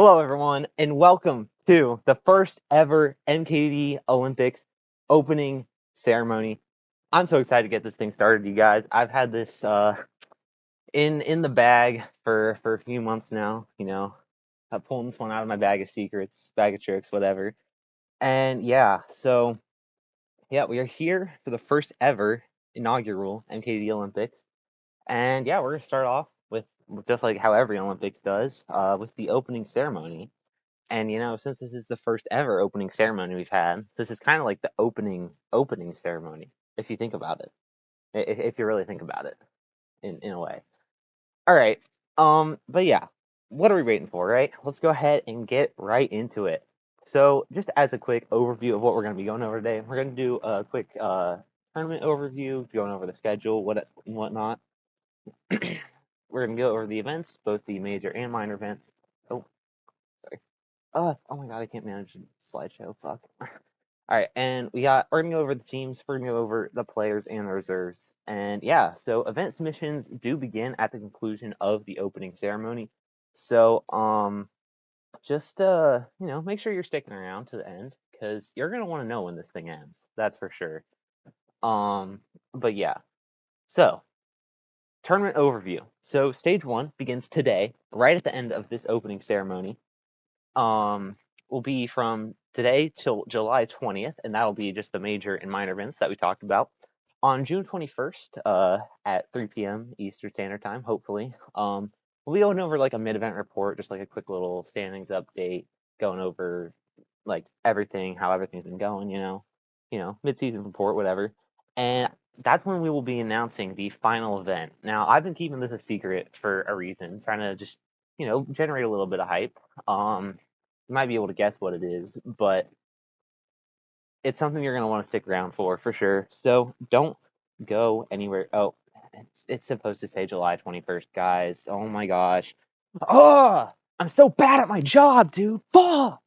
Hello, everyone, and welcome to the first ever MKD Olympics opening ceremony. I'm so excited to get this thing started, you guys. I've had this in the bag for a few months now. I'm pulling this one out of my bag of secrets, bag of tricks, whatever. And yeah, so yeah, we are here for the first ever inaugural MKD Olympics. And yeah, we're gonna start off with just like how every Olympics does, with the opening ceremony. And since this is the first ever opening ceremony we've had, this is kind of like the opening ceremony, if you think about it. If you really think about it in a way. All right. But yeah, what are we waiting for, right? Let's go ahead and get right into it. So, just as a quick overview of what we're going to be going over today, we're going to do a quick tournament overview, going over the schedule, and whatnot. We're going to go over the events, both the major and minor events. Oh, sorry. Oh my god, I can't manage a slideshow. Fuck. All right, and we're gonna go over the teams. We're gonna go over the players and the reserves. And yeah, so event submissions do begin at the conclusion of the opening ceremony. So just make sure you're sticking around to the end because you're gonna want to know when this thing ends. That's for sure. Um, but yeah, so tournament overview. So stage one begins today, right at the end of this opening ceremony. um, will be from today till July 20th, and that'll be just the major and minor events that we talked about. On June 21st, at 3 p.m. Eastern Standard Time, hopefully, we'll be going over like a mid-event report, just like a quick little standings update, going over like everything, how everything's been going, mid-season report, whatever. And that's when we will be announcing the final event. Now, I've been keeping this a secret for a reason, trying to just, generate a little bit of hype. You might be able to guess what it is, but it's something you're going to want to stick around for sure. So don't go anywhere. Oh, it's supposed to say July 21st, guys. Oh my gosh. Oh, I'm so bad at my job, dude. Fuck.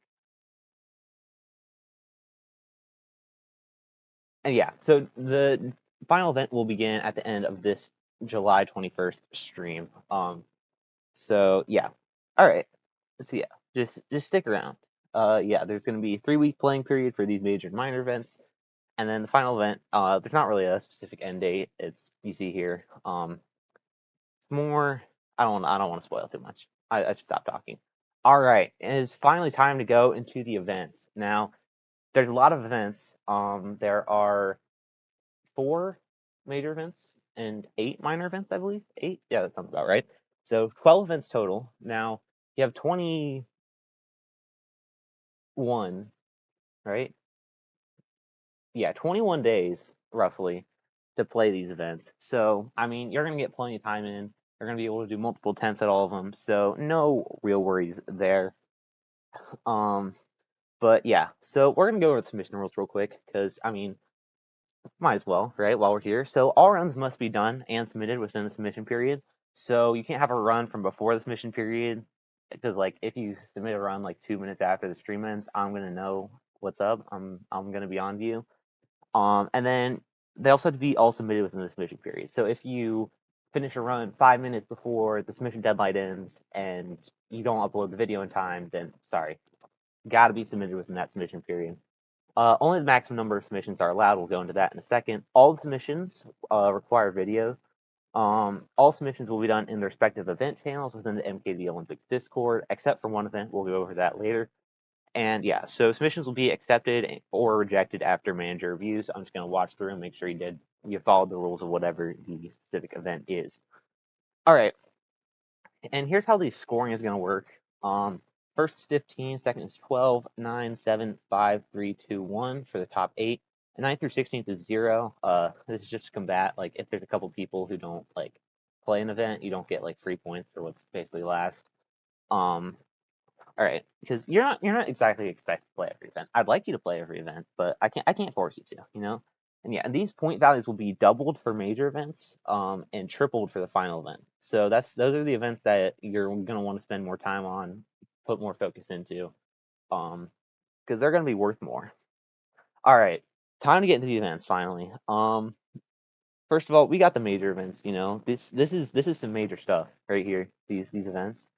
And yeah, so the final event will begin at the end of this July 21st stream. So yeah. All right. So yeah, just stick around. Yeah, there's going to be a 3-week playing period for these major and minor events. And then the final event, there's not really a specific end date. It's you see here. It's more. I don't want to spoil too much. I should stop talking. All right, it is finally time to go into the events. Now, there's a lot of events. There are 4 major events and 8 minor events, I believe. 8, yeah, that sounds about right. So 12 events total. Now you have 21, right? Yeah, 21 days roughly to play these events. So, I mean, you're going to get plenty of time in. You're going to be able to do multiple attempts at all of them. So, no real worries there. Um, but yeah, so we're going to go over the submission rules real quick because, I mean, might as well, right, while we're here. So, all runs must be done and submitted within the submission period. So, you can't have a run from before the submission period because, like, if you submit a run like 2 minutes after the stream ends, I'm going to know what's up. I'm going to be on to you. And then they also have to be all submitted within the submission period. So if you finish a run 5 minutes before the submission deadline ends and you don't upload the video in time, then sorry, got to be submitted within that submission period. Only the maximum number of submissions are allowed. We'll go into that in a second. All the submissions require video. All submissions will be done in the respective event channels within the MKD Olympics Discord, except for one event. We'll go over that later. And yeah, so submissions will be accepted or rejected after manager review. So I'm just going to watch through and make sure you followed the rules of whatever the specific event is. All right, and here's how the scoring is going to work. First is 15, second is 12, 9, 7, 5, 3, 2, 1 for the top 8. And 9th through 16th is 0. This is just to combat, like, if there's a couple people who don't, like, play an event, you don't get, like, 3 points for what's basically last. All right, because you're not exactly expected to play every event. I'd like you to play every event, but I can't force you to. And yeah, and these point values will be doubled for major events, and tripled for the final event. So those are the events that you're gonna want to spend more time on, put more focus into, because they're gonna be worth more. All right, time to get into the events finally. First of all, we got the major events. This is some major stuff right here. These events.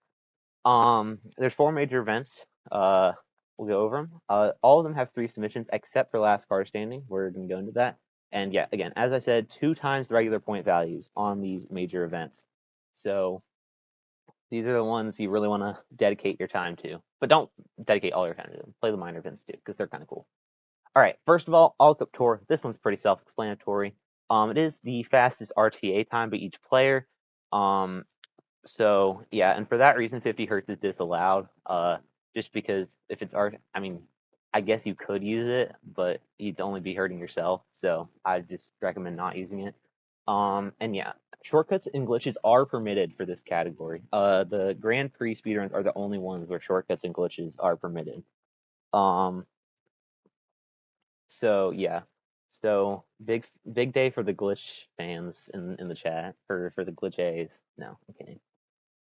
There's 4 major events. We'll go over them. All of them have 3 submissions except for last card standing. We're gonna go into that. And yeah, again, as I said, 2 times the regular point values on these major events. So these are the ones you really want to dedicate your time to. But don't dedicate all your time to them. Play the minor events too, because they're kind of cool. All right, first of all Cup Tour. This one's pretty self-explanatory. It is the fastest RTA time by each player. So yeah, and for that reason, 50 hertz is disallowed. Just because if it's art, I mean, I guess you could use it, but you'd only be hurting yourself. So I just recommend not using it. And yeah, shortcuts and glitches are permitted for this category. The Grand Prix speedruns are the only ones where shortcuts and glitches are permitted. Um, so yeah, so big day for the glitch fans in the chat for the glitch A's. No, I'm kidding.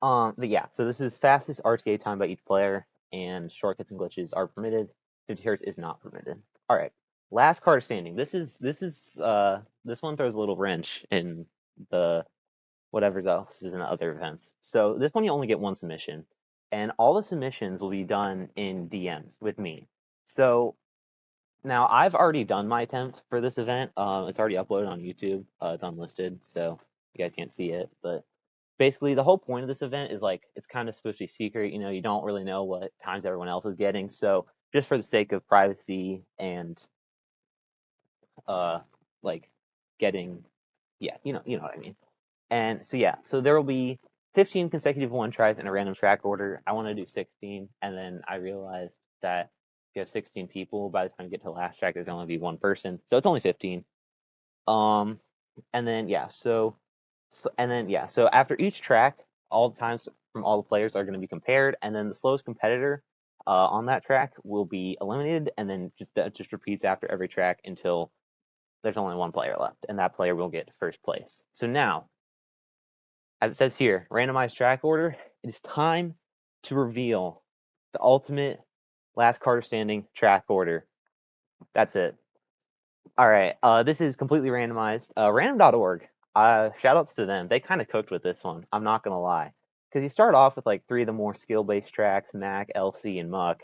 But yeah, so this is fastest RTA time by each player, and shortcuts and glitches are permitted. 50 hertz is not permitted. All right, last card standing. This one throws a little wrench in the whatever else is in other events. So this one you only get 1 submission, and all the submissions will be done in DMs with me. So now I've already done my attempt for this event. It's already uploaded on YouTube. It's unlisted, so you guys can't see it, but basically the whole point of this event is like it's kind of supposed to be secret. You don't really know what times everyone else is getting. So just for the sake of privacy and uh like getting, yeah, you know what I mean. And so yeah, so there will be 15 consecutive one tries in a random track order. I want to do 16, and then I realized that if you have 16 people, by the time you get to the last track, there's only be one person, so it's only 15. Um, and then yeah, so after each track, all the times from all the players are going to be compared, and then the slowest competitor on that track will be eliminated, and then that just repeats after every track until there's only one player left, and that player will get first place. So now, as it says here, randomized track order, it is time to reveal the ultimate last card standing track order. That's it. All right, this is completely randomized. Random.org, shout outs to them. They kind of cooked with this one, I'm not going to lie. Because you start off with like 3 of the more skill-based tracks, Mac, LC, and Muck.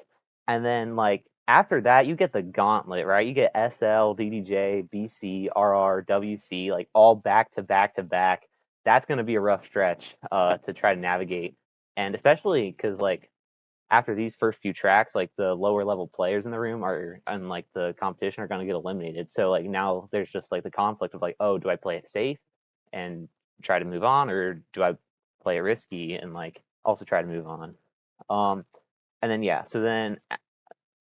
And then like after that, you get the gauntlet, right? You get SL, DDJ, BC, RR, WC, like all back to back to back. That's going to be a rough stretch to try to navigate. And especially because like after these first few tracks, like the lower level players in the room are and like the competition are going to get eliminated. So like now there's just like the conflict of like, oh, do I play it safe and try to move on, or do I play it risky and like also try to move on? And then yeah, so then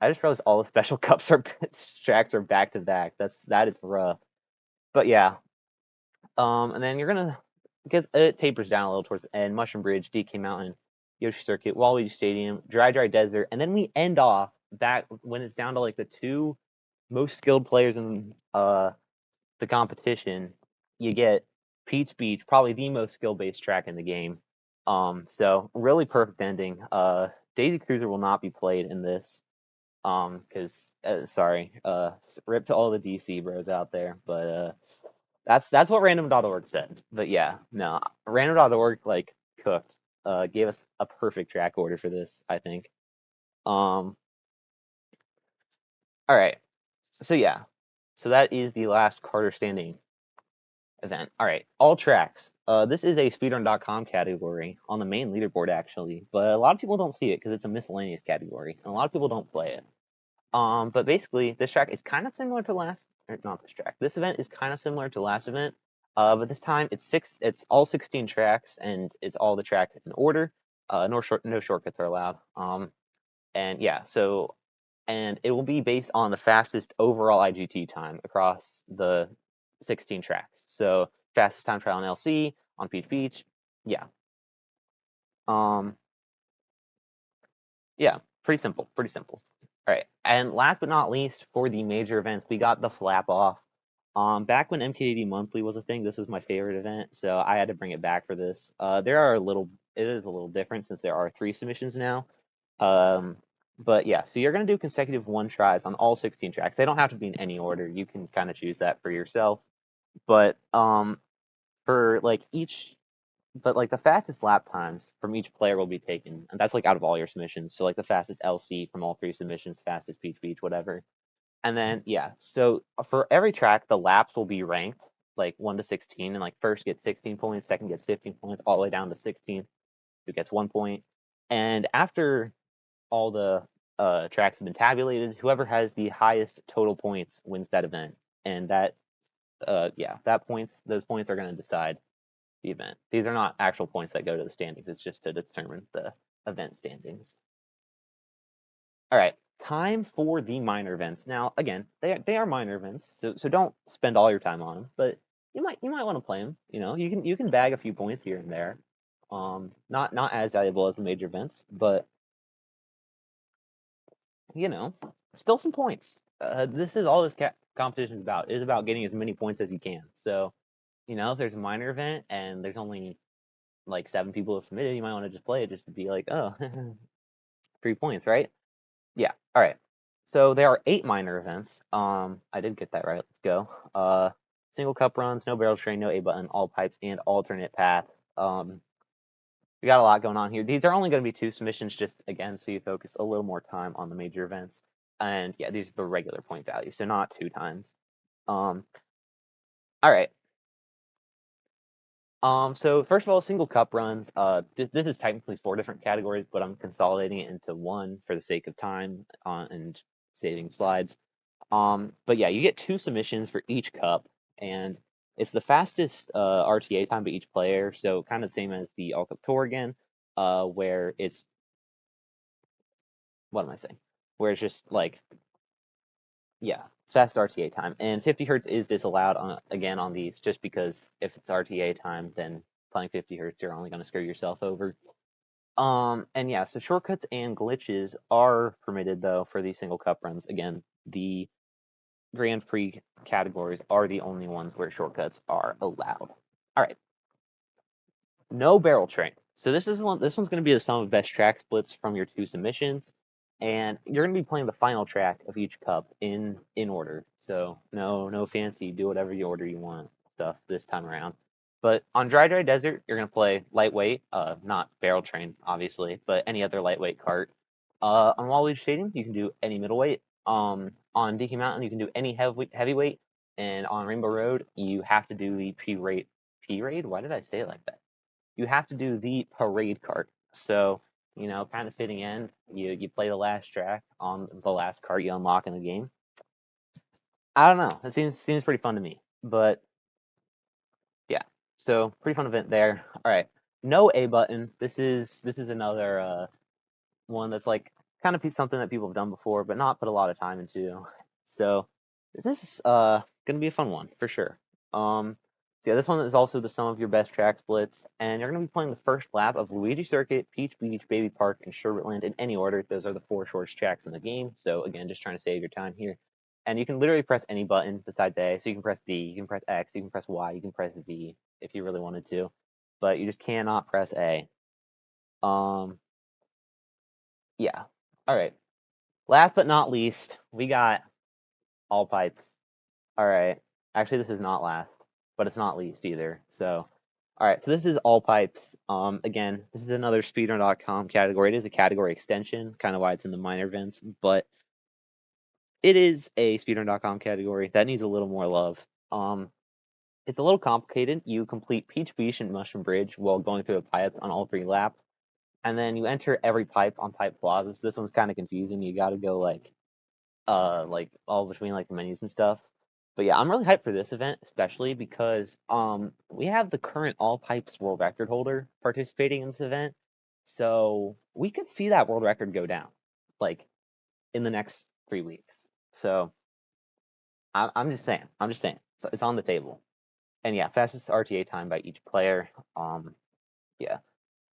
I just realized all the special cups are tracks are back to back. That is rough. But yeah, and then you're gonna, because it tapers down a little towards the end. Mushroom Bridge, DK Mountain, Yoshi Circuit, Waluigi Stadium, Dry Desert, and then we end off back when it's down to like the 2 most skilled players in the competition. You get Peach Beach, probably the most skill-based track in the game. So really perfect ending. Daisy Cruiser will not be played in this. Because sorry, rip to all the DC bros out there, but that's what random.org said. But yeah, no, random.org like cooked. Gave us a perfect track order for this, I think. All right. So yeah. So that is the last Carter standing event. All right. All tracks. This is a speedrun.com category on the main leaderboard actually, but a lot of people don't see it because it's a miscellaneous category, and a lot of people don't play it. But basically, this track is kind of similar to last, or not this track. This event is kind of similar to last event, but this time it's all 16 tracks, and it's all the tracks in order. No shortcuts are allowed. And yeah, and it will be based on the fastest overall IGT time across the 16 tracks. So fastest time trial on LC, on Peach Beach, yeah. Um, yeah, pretty simple, pretty simple. All right, and last but not least, for the major events, we got the flap off. Back when MKDD Monthly was a thing, this was my favorite event, so I had to bring it back for this. It is a little different since there are 3 submissions now. But yeah, so you're gonna do consecutive 1 tries on all 16 tracks. They don't have to be in any order. You can kind of choose that for yourself. But for like each but like the fastest lap times from each player will be taken, and that's like out of all your submissions. So like the fastest LC from all three submissions, fastest Peach Beach, whatever. And then yeah, so for every track, the laps will be ranked like 1 to 16, and like first gets 16 points, second gets 15 points, all the way down to 16th, who gets 1 point. And after all the tracks have been tabulated, whoever has the highest total points wins that event, and that yeah, those points are going to decide the event. These are not actual points that go to the standings. It's just to determine the event standings. All right, time for the minor events. Now, again, they are minor events, so don't spend all your time on them, but you might want to play them. You can bag a few points here and there. Not as valuable as the major events, but you know, still some points. This is all this competition is about. It is about getting as many points as you can. So, if there's a minor event and there's only like 7 people have submitted, you might want to just play it just to be like, oh, 3 points, right? Yeah. All right. So there are 8 minor events. I did get that right. Let's go. Single cup runs, no barrel train, no A button, all pipes, and alternate path. We got a lot going on here. These are only going to be 2 submissions, just again, so you focus a little more time on the major events. And yeah, these are the regular point values, so not 2 times. All right. So first of all, single cup runs. This is technically 4 different categories, but I'm consolidating it into one for the sake of time and saving slides. But yeah, you get 2 submissions for each cup, and it's the fastest RTA time by each player. So kind of the same as the All Cup Tour again, where it's what am I saying? Where it's just like yeah, it's fast RTA time, and 50 hertz is disallowed again on these, just because if it's RTA time, then playing 50 hertz, you're only going to screw yourself over. And yeah, so shortcuts and glitches are permitted though for these single cup runs. Again, the Grand Prix categories are the only ones where shortcuts are allowed. All right, no barrel train. So this is one. This one's going to be the sum of best track splits from your 2 submissions, and you're going to be playing the final track of each cup in order. So no fancy do whatever you order you want stuff this time around. But on dry desert, you're going to play lightweight, not barrel train obviously, but any other lightweight cart. On Waluigi Stadium, you can do any middleweight. On DK Mountain, you can do any heavyweight, and on Rainbow Road, you have to do the P-Raid. Why did I say it like that? You have to do the parade cart. So, kind of fitting in, you play the last track on the last cart you unlock in the game. I don't know. It seems pretty fun to me. But yeah, so pretty fun event there. All right, no A button. This is another one that's like kind of something that people have done before, but not put a lot of time into. So this is gonna be a fun one for sure. So yeah, this one is also the sum of your best track splits, and you're gonna be playing the first lap of Luigi Circuit, Peach Beach, Baby Park, and Sherbetland in any order. Those are the 4 shortest tracks in the game. So again, just trying to save your time here. And you can literally press any button besides A. So you can press D, you can press X, you can press Y, you can press Z if you really wanted to, but you just cannot press A. Um, yeah. All right. Last but not least, we got all pipes. All right. Actually, this is not last, but it's not least either. So, all right. So this is all pipes. Again, this is another speedrun.com category. It is a category extension, kind of why it's in the minor events, but it is a speedrun.com category that needs a little more love. It's a little complicated. You complete Peach Beach and Mushroom Bridge while going through a pipe on all 3 laps, and then you enter every pipe on Pipe Plaza. So this one's kind of confusing. You got to go like all between like the menus and stuff. But yeah, I'm really hyped for this event, especially because we have the current all pipes world record holder participating in this event. So we could see that world record go down like in the next 3 weeks. So I'm just saying. It's on the table. And yeah, fastest RTA time by each player. Yeah.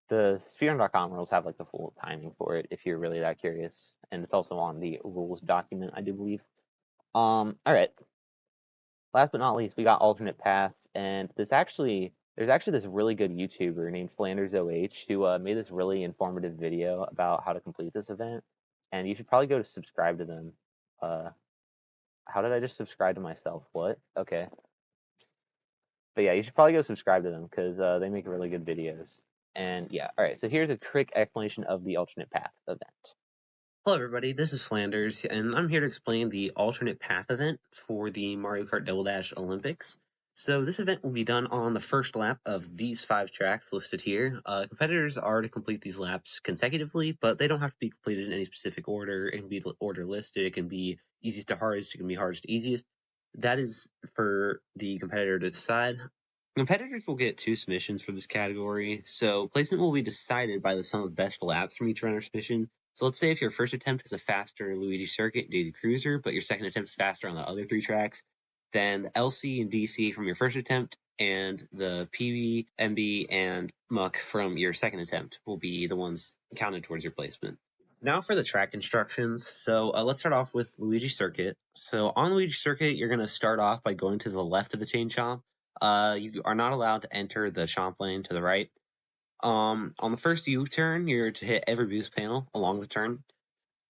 The speedrun.com rules have like the full timing for it if you're really that curious. And it's also on the rules document, I do believe. All right. Last but not least, we got alternate paths, and there's actually this really good YouTuber named FlandersOH who made this really informative video about how to complete this event, and you should probably go to subscribe to them. How did I just subscribe to myself? What? Okay. But yeah, you should probably go subscribe to them because they make really good videos. And yeah, all right. So here's a quick explanation of the alternate path event. Hello everybody, this is Flanders, and I'm here to explain the alternate path event for the Mario Kart Double Dash Olympics. So this event will be done on the first lap of these 5 tracks listed here. Competitors are to complete these laps consecutively, but they don't have to be completed in any specific order. It can be order listed, it can be easiest to hardest, it can be hardest to easiest. That is for the competitor to decide. Competitors will get 2 submissions for this category, so placement will be decided by the sum of best laps from each runner's submission. So let's say if your first attempt is a faster Luigi Circuit Daisy Cruiser, but your second attempt is faster on the other 3 tracks, then the LC and DC from your first attempt and the PB, MB, and Muck from your second attempt will be the ones counted towards your placement. Now for the track instructions. So let's start off with Luigi Circuit. So on Luigi Circuit, you're going to start off by going to the left of the chain chomp. You are not allowed to enter the chomp lane to the right. On the first U-turn, you're to hit every boost panel along the turn.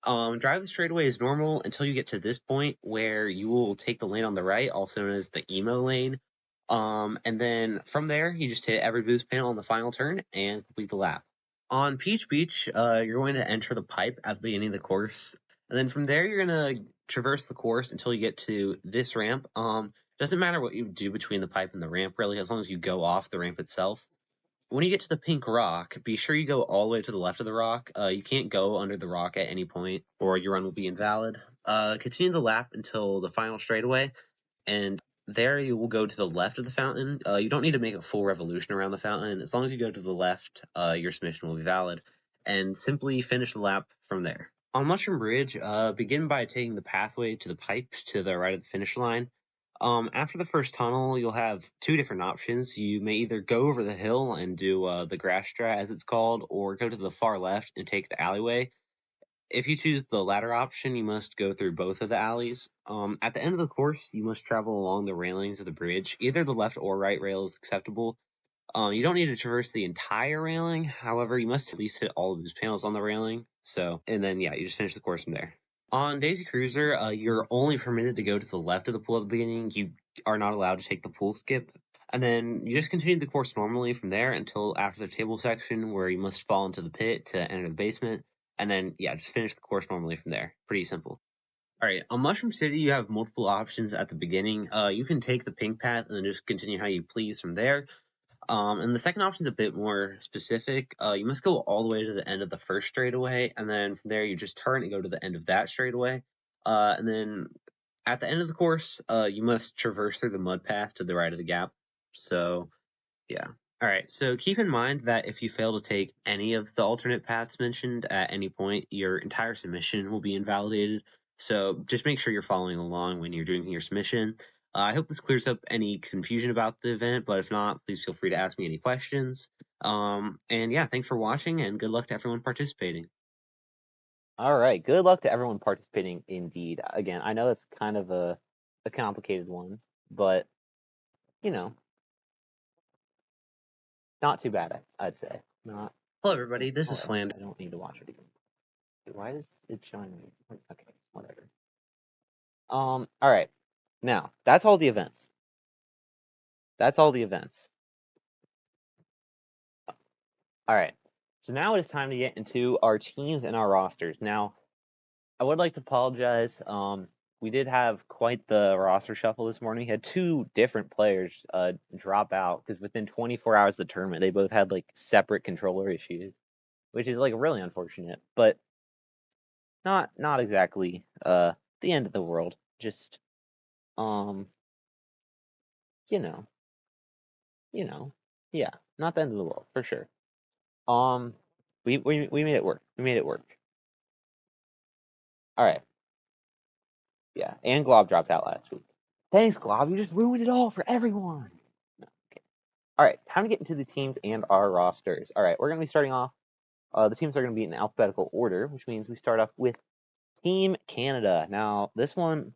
Drive the straightaway as normal until you get to this point where you will take the lane on the right, also known as the emo lane. And then from there, you just hit every boost panel on the final turn and complete the lap. On Peach Beach, you're going to enter the pipe at the beginning of the course. And then from there, you're going to traverse the course until you get to this ramp. Doesn't matter what you do between the pipe and the ramp, really, as long as you go off the ramp itself. When you get to the pink rock, be sure you go all the way to the left of the rock. You can't go under the rock at any point, or your run will be invalid. Continue the lap until the final straightaway, and there you will go to the left of the fountain. You don't need to make a full revolution around the fountain. As long as you go to the left, your submission will be valid, and simply finish the lap from there. On Mushroom Bridge, begin by taking the pathway to the pipe to the right of the finish line. After the first tunnel, you'll have 2 different options. You may either go over the hill and do the grass strat, as it's called, or go to the far left and take the alleyway. If you choose the latter option, you must go through both of the alleys. At the end of the course, you must travel along the railings of the bridge. Either the left or right rail is acceptable. You don't need to traverse the entire railing. However, you must at least hit all of those panels on the railing. And then, yeah, you just finish the course from there. On Daisy Cruiser, you're only permitted to go to the left of the pool at the beginning. You are not allowed to take the pool skip. And then you just continue the course normally from there until after the table section where you must fall into the pit to enter the basement. And then, yeah, just finish the course normally from there. Pretty simple. All right, on Mushroom City, you have multiple options at the beginning. You can take the pink path and then just continue how you please from there. And the second option is a bit more specific. You must go all the way to the end of the first straightaway, and then from there you just turn and go to the end of that straightaway. And then at the end of the course, you must traverse through the mud path to the right of the gap. So, yeah. All right, so keep in mind that if you fail to take any of the alternate paths mentioned at any point, your entire submission will be invalidated. So just make sure you're following along when you're doing your submission. I hope this clears up any confusion about the event, but if not, please feel free to ask me any questions. And yeah, thanks for watching, and good luck to everyone participating. All right. Good luck to everyone participating indeed. Again, I know that's kind of a complicated one, but you know, not too bad, I'd say. Not. Hello, everybody. This is Whatever. Flanders. I don't need to watch it again. Why is it showing me? Okay, whatever. All right. Now, that's all the events. That's all the events. All right. So now it is time to get into our teams and our rosters. Now, I would like to apologize. We did have quite the roster shuffle this morning. We had 2 different players drop out because within 24 hours of the tournament, they both had like separate controller issues, which is like really unfortunate, but not exactly the end of the world. Just um, you know, yeah, not the end of the world for sure. We made it work. We made it work. All right. Yeah, and Glob dropped out last week. Thanks, Glob. You just ruined it all for everyone. No, okay. All right, time to get into the teams and our rosters. All right, we're going to be starting off. The teams are going to be in alphabetical order, which means we start off with Team Canada. Now, this one's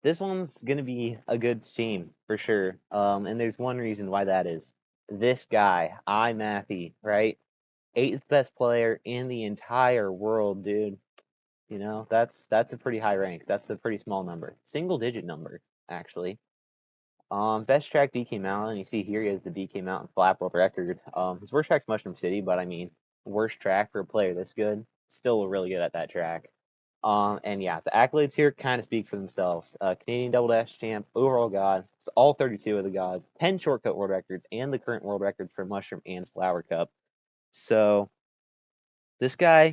going to be a good team for sure. And there's one reason why that is. This guy, Matthew, right? 8th best player in the entire world, dude. You know, that's a pretty high rank. That's a pretty small number. Single digit number, actually. Best track DK Mountain. You see here he has the DK Mountain flat world record. His worst track's Mushroom City, but I mean, worst track for a player this good. Still really good at that track. And yeah, the accolades here kind of speak for themselves. Canadian Double Dash champ, overall god, so all 32 of the gods, 10 shortcut world records, and the current world records for Mushroom and Flower Cup. So this guy,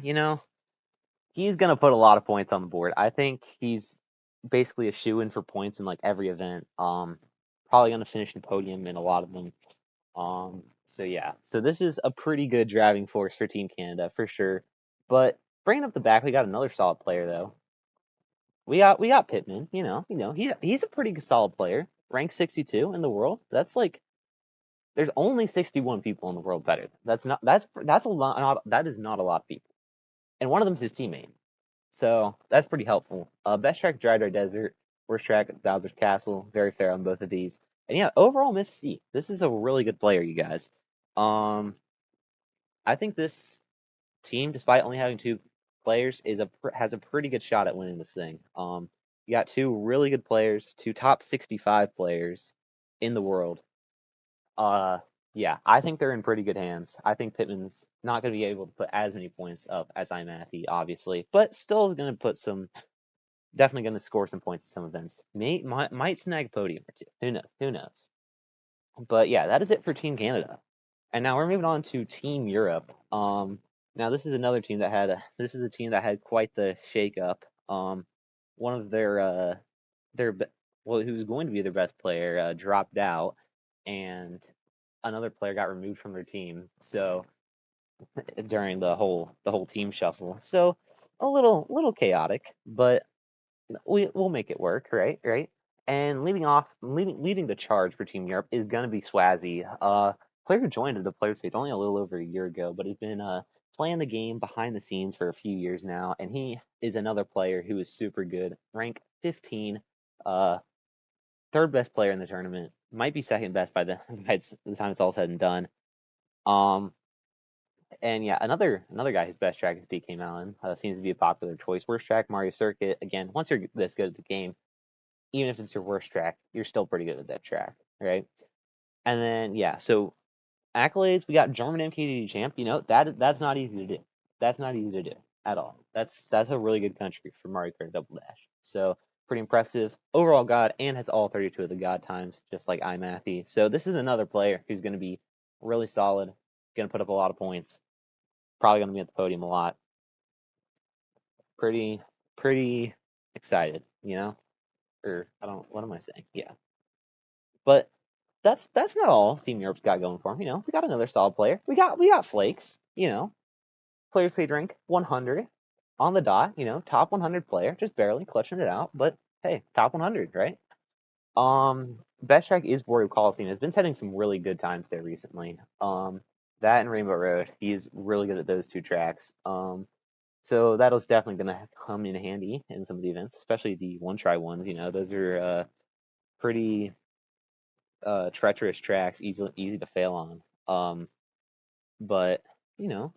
he's gonna put a lot of points on the board. I think he's basically a shoe-in for points in like every event. Probably gonna finish in podium in a lot of them. So yeah, so this is a pretty good driving force for Team Canada for sure. But bringing up the back, we got another solid player though. We got Pittman. He's a pretty solid player, ranked 62 in the world. That's like there's only 61 people in the world better. That's a lot. That is not a lot of people, and one of them is his teammate. So that's pretty helpful. Best track, Dry Dry Desert. Worst track, Bowser's Castle. Very fair on both of these. And yeah, overall, Mississippi. This is a really good player, you guys. Um, I think this team, despite only having two players, has a pretty good shot at winning this thing. You got two really good players, two top 65 players in the world. Uh, yeah, I think they're in pretty good hands. I think Pittman's not going to be able to put as many points up as Matthew, obviously, but still going to put some definitely going to score some points at some events. Might snag a podium or two. Who knows? Who knows? But yeah, that is it for Team Canada. And now we're moving on to Team Europe. Now this is another team that this is a team that had quite the shakeup. One of their well, who was going to be their best player dropped out, and another player got removed from their team. So during the whole team shuffle, so a little chaotic, but we'll make it work, right? Right. And leading the charge for Team Europe is gonna be Swazi. Player who joined the player space only a little over a year ago, but has been playing the game behind the scenes for a few years now, and he is another player who is super good. Rank 15, uh, third best player in the tournament. Might be second best by the time it's all said and done. Um, and yeah, another guy whose best track is DK Malin. Seems to be a popular choice. Worst track, Mario Circuit. Again, once you're this good at the game, even if it's your worst track, you're still pretty good at that track, right? And then yeah, so accolades, we got German MKDD champ. That's not easy to do. That's not easy to do at all. That's a really good country for Mario Kart Double Dash. So pretty impressive. Overall god and has all 32 of the god times, just like iMathy. So this is another player who's going to be really solid, going to put up a lot of points, probably going to be at the podium a lot. Pretty excited, Or I don't. What am I saying? Yeah. But that's not all Team Europe's got going for them. We got another solid player. We got Flakes. Players page rank 100 on the dot. Top 100 player, just barely clutching it out. But hey, top 100, right? Best track is Wario Coliseum. Has been setting some really good times there recently. That and Rainbow Road. He's really good at those two tracks. So that'll definitely gonna come in handy in some of the events, especially the one try ones. Those are pretty treacherous tracks, easy to fail on. But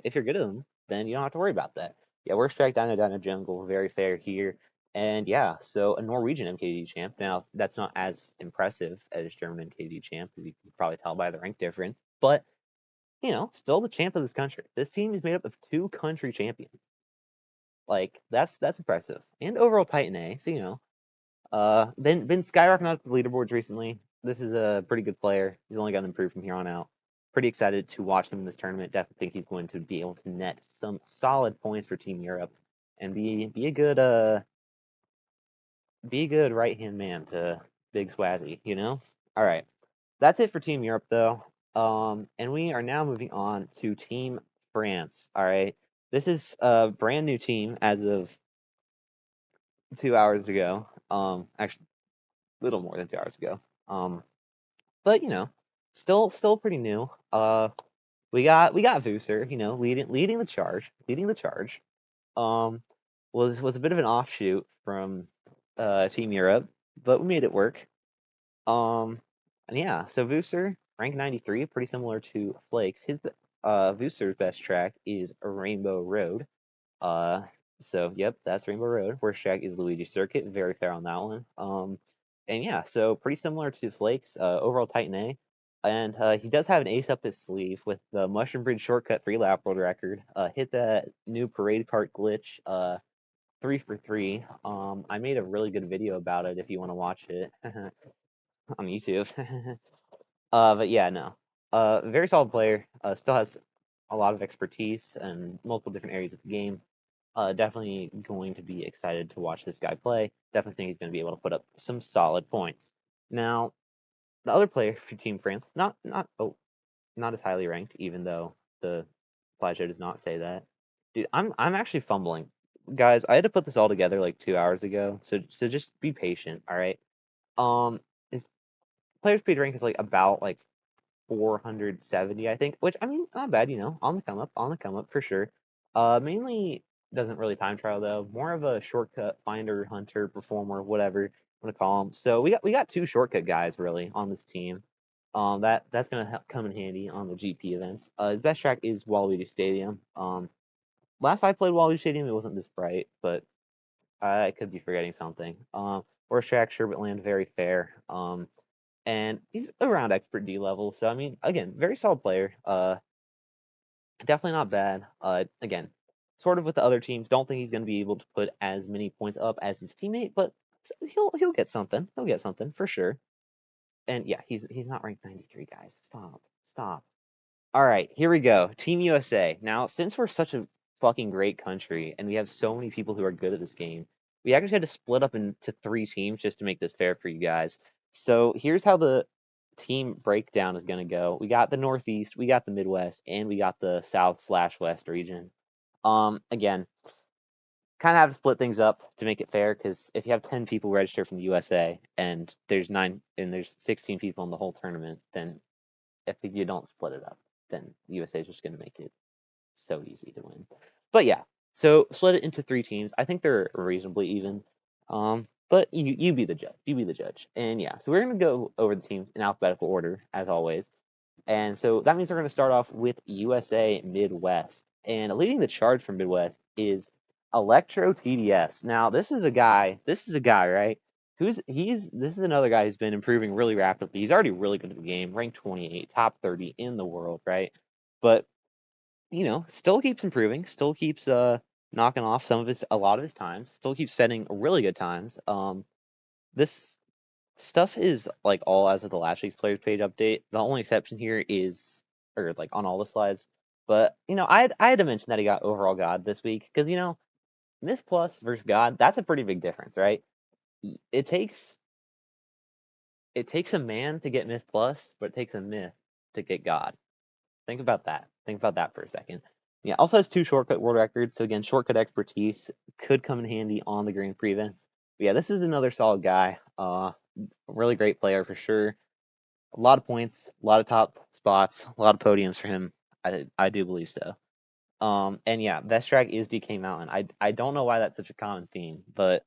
if you're good at them, then you don't have to worry about that. Yeah, worst track Dino Jungle, very fair here. And yeah, so a Norwegian MKD champ. Now that's not as impressive as German MKD champ, as you can probably tell by the rank difference. But still the champ of this country. This team is made up of two country champions. Like that's impressive. And overall Titan A. So been skyrocketing up the leaderboards recently. This is a pretty good player. He's only gotten improved from here on out. Pretty excited to watch him in this tournament. Definitely think he's going to be able to net some solid points for Team Europe and be a good right hand man to Big Swazzy. All right, that's it for Team Europe though. And we are now moving on to Team France. All right, this is a brand new team as of 2 hours ago. Actually, a little more than 2 hours ago. But still pretty new. We got Vuser, leading the charge, Um, was a bit of an offshoot from Team Europe, but we made it work. And yeah, so Vuser, rank 93, pretty similar to Flakes. His Vuser's best track is Rainbow Road. Uh, so yep, that's Rainbow Road. Worst track is Luigi Circuit. Very fair on that one. And yeah, so pretty similar to Flake's overall Titan A. And he does have an ace up his sleeve with the Mushroom Bridge shortcut 3 lap world record. Hit that new parade cart glitch 3 for 3. I made a really good video about it if you want to watch it on YouTube. But yeah, no. Very solid player. Still has a lot of expertise and multiple different areas of the game. Definitely going to be excited to watch this guy play. Definitely think he's going to be able to put up some solid points. Now, the other player for Team France, not as highly ranked, even though the slideshow does not say that. Dude, I'm actually fumbling, guys. I had to put this all together like 2 hours ago, so just be patient, all right? His player speed rank is like about like 470, I think, which I mean, not bad, on the come up for sure. Mainly doesn't really time trial though, more of a shortcut finder, hunter, performer, whatever you want to call him. So we got 2 shortcut guys really on this team. That's gonna come in handy on the GP events. His best track is Waluigi Stadium. Last I played Waluigi Stadium, it wasn't this bright, but I could be forgetting something. Worst track, Sherbetland, very fair. And he's around expert D level. So I mean, again, very solid player. Definitely not bad. Again, sort of with the other teams, don't think he's going to be able to put as many points up as his teammate, but he'll get something. He'll get something for sure. And yeah, he's not ranked 93, guys. Stop. All right, here we go. Team USA. Now, since we're such a fucking great country and we have so many people who are good at this game, we actually had to split up into 3 teams just to make this fair for you guys. So here's how the team breakdown is going to go. We got the Northeast, we got the Midwest, and we got the South/West region. Again, kind of have to split things up to make it fair because if you have 10 people register from the USA and there's 16 people in the whole tournament, then if you don't split it up, then USA is just going to make it so easy to win. But yeah, so split it into 3 teams. I think they're reasonably even. But you be the judge. You be the judge. And yeah, so we're gonna go over the teams in alphabetical order as always. And so that means we're gonna start off with USA Midwest. And leading the charge from Midwest is Electro TDS. Now this is a guy. Right? This is another guy who's been improving really rapidly. He's already really good at the game, ranked 28, top 30 in the world, right? But still keeps improving, still keeps knocking off a lot of his times, still keeps setting really good times. This stuff is like all as of the last week's players page update. The only exception here is, or like on all the slides, but I had to mention that he got overall God this week because Myth Plus versus God, that's a pretty big difference, right? It takes a man to get Myth Plus, but it takes a myth to get God. Think about that. Think about that for a second. Yeah, also has 2 shortcut world records. So again, shortcut expertise could come in handy on the Grand Prix events. But yeah, this is another solid guy. Really great player for sure. A lot of points, a lot of top spots, a lot of podiums for him. I do believe so. And yeah, best track is DK Mountain. I don't know why that's such a common theme, but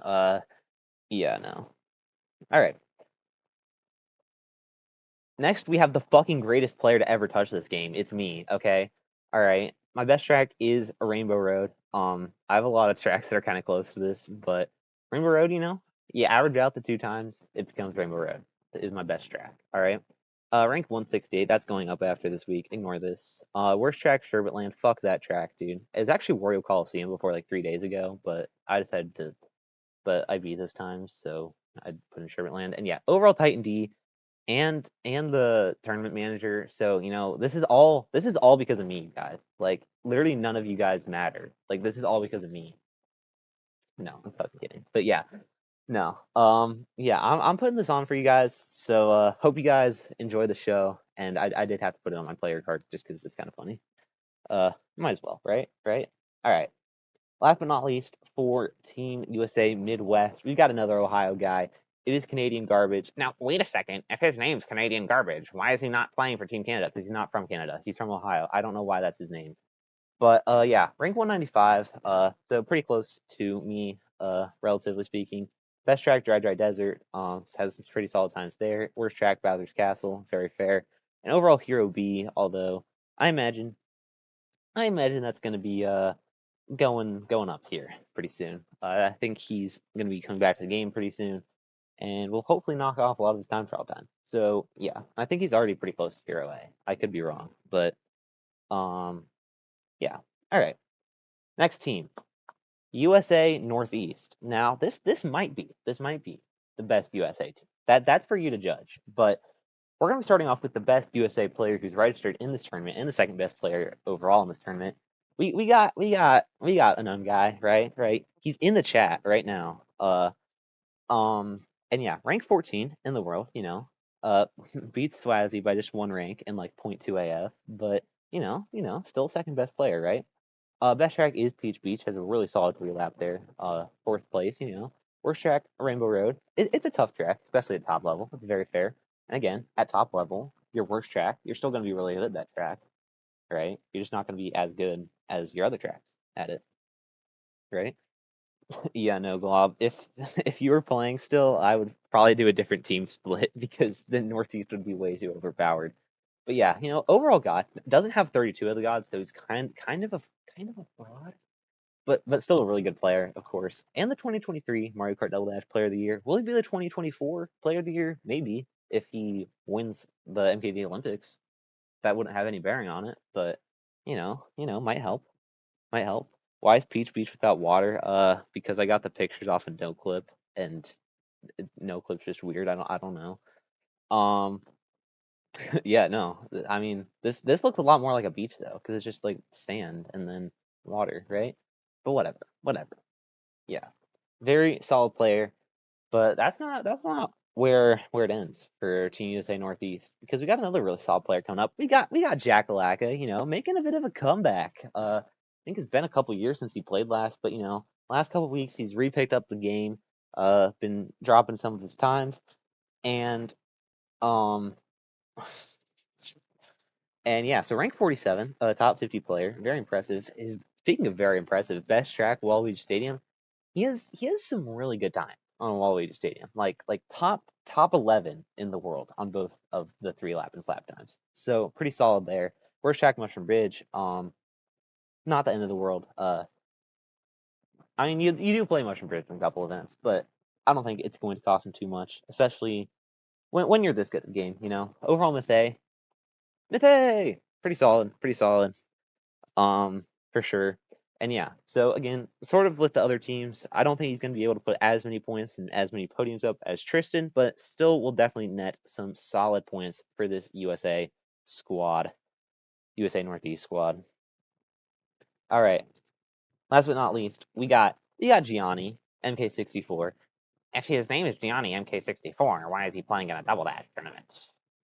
uh, yeah, no. All right. Next, we have the fucking greatest player to ever touch this game. It's me, okay? All right. My best track is a Rainbow Road. I have a lot of tracks that are kind of close to this, but Rainbow Road, you average out the 2 times, it becomes Rainbow Road. It is my best track. All right. Rank 168. That's going up after this week. Ignore this. Worst track, Sherbetland. Fuck that track, dude. It was actually Wario Coliseum before like 3 days ago, but I decided to. But I beat those times, so I put in Sherbetland. And yeah, overall Titan D and the tournament manager. So, this is all because of me, guys. Like literally none of you guys matter. Like this is all because of me. No, I'm fucking kidding. But yeah. No. Yeah, I'm putting this on for you guys. So hope you guys enjoy the show. And I did have to put it on my player card just because it's kind of funny. Might as well, right? Right? All right. Last but not least, for Team USA Midwest, we got another Ohio guy. It is Canadian Garbage. Now, wait a second. If his name's Canadian Garbage, why is he not playing for Team Canada? Because he's not from Canada. He's from Ohio. I don't know why that's his name. But yeah, rank 195. So pretty close to me, relatively speaking. Best track, Dry Desert. Has some pretty solid times there. Worst track, Bowser's Castle. Very fair. And overall Hero B. Although I imagine that's going to be going up here pretty soon. I think he's going to be coming back to the game pretty soon. and will hopefully knock off a lot of his time trial time. So yeah, I think he's already pretty close to Hero A. I could be wrong, but um, yeah. All right, next team, USA Northeast. Now this might be the best USA team. That's for you to judge, but we're going to be starting off with the best USA player who's registered in this tournament and the second best player overall in this tournament. We got an guy, right. He's in the chat right now. Um, and yeah, rank 14 in the world. Beats Swazzy by just one rank and like point 0.2 AF, but still second best player, right? Best track is Peach Beach, has a really solid 3 lap there. Fourth place, Worst track, Rainbow Road. It's a tough track, especially at top level. It's very fair. And again, at top level, your worst track, you're still going to be really good at that track, right? You're just not going to be as good as your other tracks at it, right? Yeah, no, Glob. If if you were playing still, I would probably do a different team split because the Northeast would be way too overpowered. But yeah, overall God doesn't have 32 of the gods, so he's kind of a fraud, but still a really good player, of course. And the 2023 Mario Kart Double Dash Player of the Year. Will he be the 2024 Player of the Year? Maybe if he wins the MKD Olympics. That wouldn't have any bearing on it, but might help. Might help. Why is Peach Beach without water? Because I got the pictures off in No Clip, and No Clip's just weird. I don't know. Um, yeah, no. I mean, this looks a lot more like a beach though, because it's just like sand and then water, right? But whatever. Yeah, very solid player, but that's not where it ends for Team USA Northeast because we got another really solid player coming up. We got Jackalaka, making a bit of a comeback. I think it's been a couple years since he played last, but last couple weeks he's repicked up the game. Been dropping some of his times, and um, and yeah, so rank 47, top 50 player, very impressive. Is speaking of very impressive, best track Waluigi Stadium. He has some really good time on Waluigi Stadium, like top 11 in the world on both of the 3 lap and flap times. So pretty solid there. Worst track Mushroom Bridge, not the end of the world. I mean you do play Mushroom Bridge in a couple events, but I don't think it's going to cost him too much, especially when you're this good at the game. Overall Myth A, pretty solid, pretty solid. For sure. And yeah, so again, sort of with the other teams, I don't think he's going to be able to put as many points and as many podiums up as Tristan, but still will definitely net some solid points for this USA squad, USA Northeast squad. All right, last but not least, we got Gianni, MK64. If his name is Gianni MK64, why is he playing in a double dash tournament?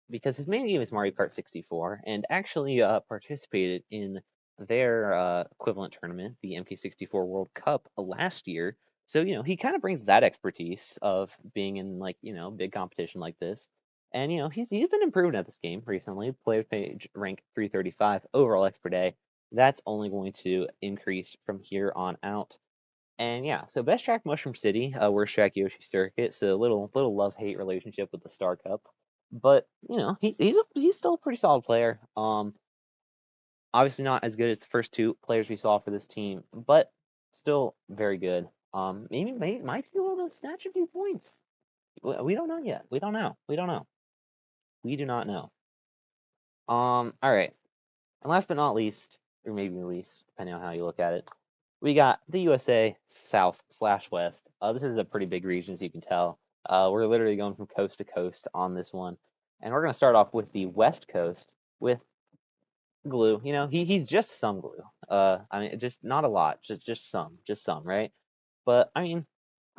Because his main game is Mario Kart 64, and actually participated in their equivalent tournament, the MK64 World Cup, last year. So he kind of brings that expertise of being in big competition like this. And he's been improving at this game recently. Player page rank 335 overall expert A. That's only going to increase from here on out. And yeah, so best track Mushroom City, worst track Yoshi Circuit. So a little love hate relationship with the Star Cup, but he's still a pretty solid player. Obviously not as good as the first 2 players we saw for this team, but still very good. Maybe might be able to snatch a few points. We don't know yet. We don't know. We don't know. We do not know. All right. And last but not least, or maybe least, depending on how you look at it, we got the USA South/West. This is a pretty big region, as you can tell. We're literally going from coast to coast on this one. And we're going to start off with the West Coast with Glue. He's just some Glue. I mean, just not a lot, just some, right? But I mean,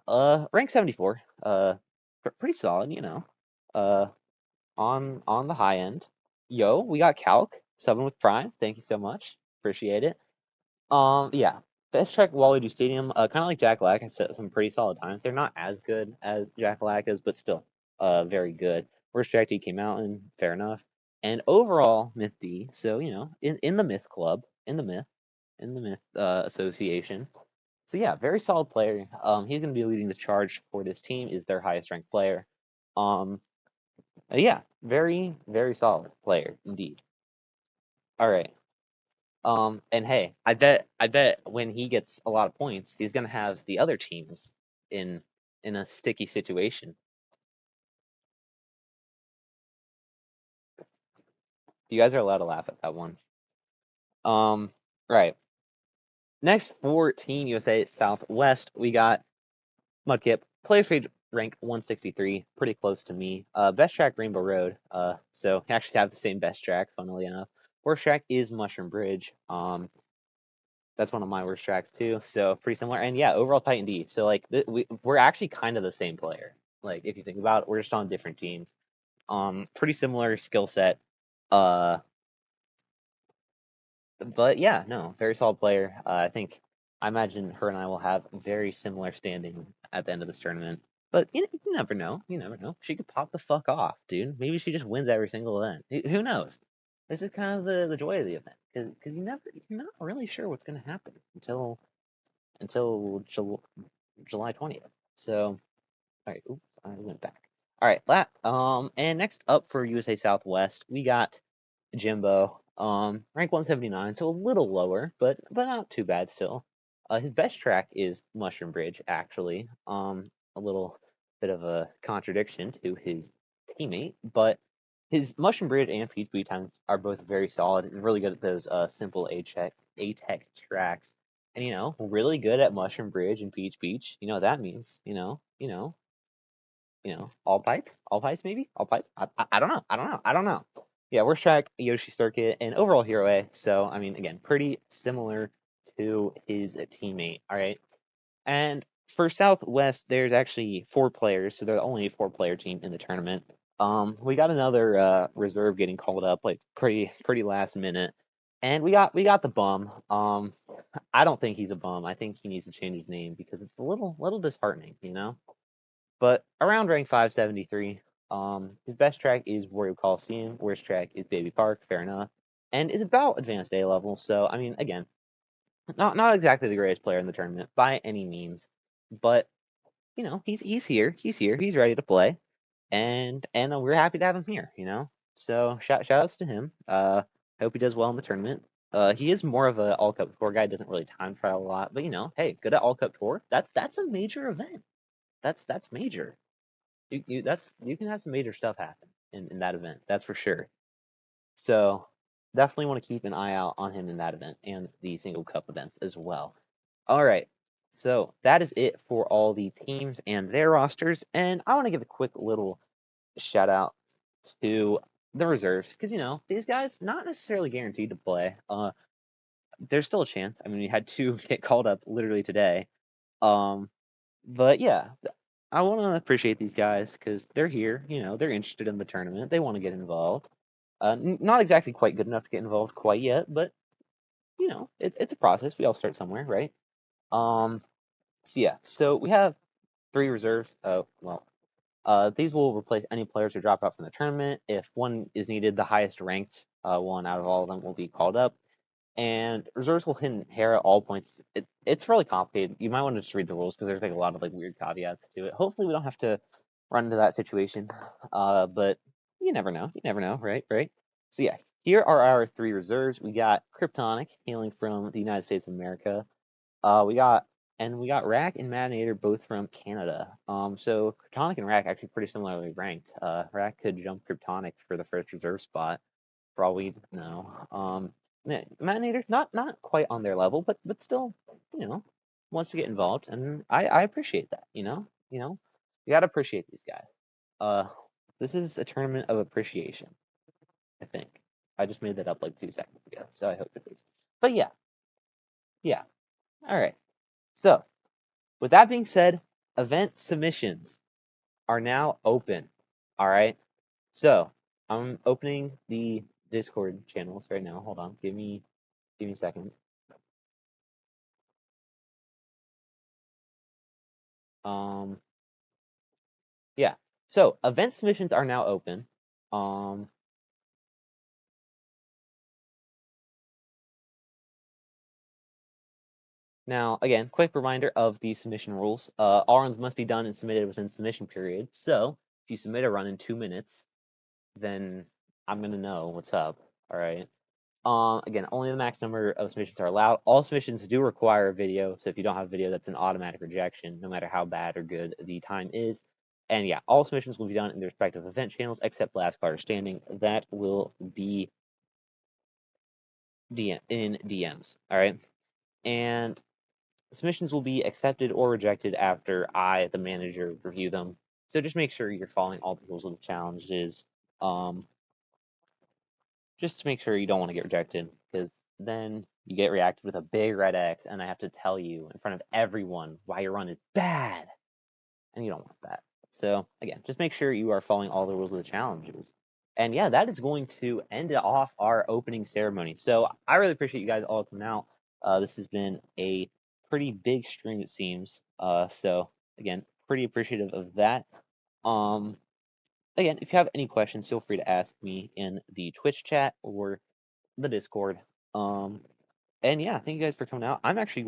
rank 74, pretty solid, uh, on the high end. Yo, we got Calc subbing with Prime. Thank you so much, appreciate it. Yeah, best track Waluigi Stadium. Kind of like Jack Lack, I set some pretty solid times. They're not as good as Jack Lacka's, but still, very good. Worst track D came out in, fair enough. And overall, Myth D. So in the Myth Club, in the Myth Association. So yeah, very solid player. He's gonna be leading the charge for this team. Is their highest ranked player. Um, yeah, very very solid player indeed. All right. And hey, I bet when he gets a lot of points, he's gonna have the other teams in in a sticky situation. You guys are allowed to laugh at that one. Right. Next for Team USA Southwest, we got Mudkip, player page rank 163, pretty close to me. Best track Rainbow Road. So we actually have the same best track, funnily enough. Worst track is Mushroom Bridge. That's one of my worst tracks too. So pretty similar. And yeah, overall Titan D. So like we're actually kind of the same player. Like if you think about it, we're just on different teams. Pretty similar skill set. Uh, but yeah, no, very solid player. I imagine her and I will have very similar standing at the end of this tournament. But you never know. You never know. She could pop the fuck off, dude. Maybe she just wins every single event. Who knows? This is kind of the joy of the event, because you're not really sure what's gonna happen until July 20th. So, all right, oops, I went back. All right, and next up for USA Southwest, we got Jimbo, rank 179, so a little lower, but not too bad still. His best track is Mushroom Bridge, actually. A little bit of a contradiction to his teammate, but his Mushroom Bridge and Peach Beat times are both very solid. He's really good at those simple A-Tech tracks, and really good at Mushroom Bridge and Peach Beach. You know what that means? All pipes maybe? All pipes? I don't know. I don't know. Yeah, worst track, Yoshi Circuit, and overall Hero A. So, I mean, again, pretty similar to his teammate. All right. And for Southwest, there's actually 4 players, so they're the only 4-player team in the tournament. We got another reserve getting called up like pretty last minute. And we got the bum. I don't think he's a bum. I think he needs to change his name because it's a little disheartening. But around rank 573, his best track is Wario Coliseum. Worst track is Baby Park, fair enough, and is about advanced A level. So I mean, again, not exactly the greatest player in the tournament by any means, but he's here, he's ready to play, and we're happy to have him here. So shout outs to him. Hope he does well in the tournament. He is more of a all cup tour guy. Doesn't really time trial a lot, but hey, good at all cup tour. That's a major event. That's major. You can have some major stuff happen in that event. That's for sure. So definitely want to keep an eye out on him in that event and the single cup events as well. All right. So that is it for all the teams and their rosters. And I want to give a quick little shout out to the reserves because these guys not necessarily guaranteed to play. There's still a chance. I mean, we had 2 get called up literally today. Um, but yeah, I want to appreciate these guys because they're here. They're interested in the tournament. They want to get involved. Not exactly quite good enough to get involved quite yet, but it's a process. We all start somewhere, right? Um, so yeah, so we have 3 reserves. Oh well, these will replace any players who drop out from the tournament. If one is needed, the highest ranked one out of all of them will be called up. And reserves will inherit all points. It's really complicated. You might want to just read the rules because there's like a lot of like weird caveats to it. Hopefully, we don't have to run into that situation. But you never know. You never know, right? Right. So yeah, here are our 3 reserves. We got Kryptonic, hailing from the United States of America. We got Rack and Madinator both from Canada. So Kryptonic and Rack actually pretty similarly ranked. Rack could jump Kryptonic for the first reserve spot, for all we know. Madinator not quite on their level, but still, wants to get involved, and I appreciate that. You gotta appreciate these guys. Uh, this is a tournament of appreciation. I think I just made that up like 2 seconds ago, so I hope it is. But yeah. All right. So with that being said, event submissions are now open. All right. So I'm opening the Discord channels right now. Hold on. Give me a second. Um, yeah. So event submissions are now open. Um, Now again, quick reminder of the submission rules. All runs must be done and submitted within submission period. So if you submit a run in 2 minutes, then I'm gonna know what's up. All right. Again, only the max number of submissions are allowed. All submissions do require a video, so if you don't have a video, that's an automatic rejection, no matter how bad or good the time is. And yeah, all submissions will be done in the respective event channels, except last card standing. That will be in DMs. All right, and submissions will be accepted or rejected after I, the manager, review them. So just make sure you're following all the rules of the challenges. Um, just to make sure you don't want to get rejected, because then you get reacted with a big red X, and I have to tell you in front of everyone why your run is bad, and you don't want that. So again, just make sure you are following all the rules of the challenges. And yeah, that is going to end off our opening ceremony. So I really appreciate you guys all coming out. This has been a pretty big stream, it seems. So again, pretty appreciative of that. Um, Again, if you have any questions, feel free to ask me in the Twitch chat or the Discord. And yeah, thank you guys for coming out. I'm actually